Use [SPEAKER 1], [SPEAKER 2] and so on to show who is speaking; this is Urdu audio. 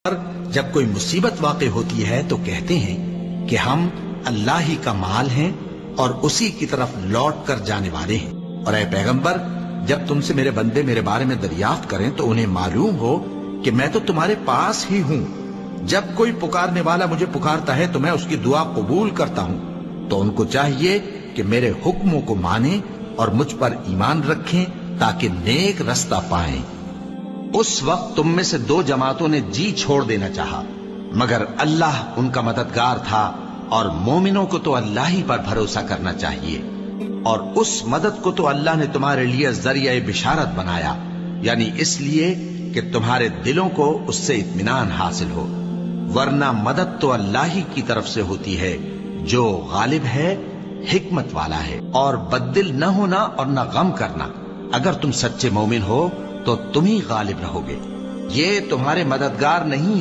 [SPEAKER 1] پر جب کوئی مصیبت واقع ہوتی ہے تو کہتے ہیں کہ ہم اللہ ہی کا مال ہیں اور اسی کی طرف لوٹ کر جانے والے ہیں۔ اور اے پیغمبر، جب تم سے میرے بندے میرے بارے میں دریافت کریں تو انہیں معلوم ہو کہ میں تو تمہارے پاس ہی ہوں۔ جب کوئی پکارنے والا مجھے پکارتا ہے تو میں اس کی دعا قبول کرتا ہوں، تو ان کو چاہیے کہ میرے حکموں کو مانیں اور مجھ پر ایمان رکھیں تاکہ نیک رستہ پائیں۔ اس وقت تم میں سے دو جماعتوں نے جی چھوڑ دینا چاہا، مگر اللہ ان کا مددگار تھا، اور مومنوں کو تو اللہ ہی پر بھروسہ کرنا چاہیے۔ اور اس مدد کو تو اللہ نے تمہارے لیے ذریعہ بشارت بنایا، یعنی اس لیے کہ تمہارے دلوں کو اس سے اطمینان حاصل ہو، ورنہ مدد تو اللہ ہی کی طرف سے ہوتی ہے جو غالب ہے، حکمت والا ہے۔ اور بددل نہ ہونا اور نہ غم کرنا، اگر تم سچے مومن ہو تو تم ہی غالب رہو گے۔ یہ تمہارے مددگار نہیں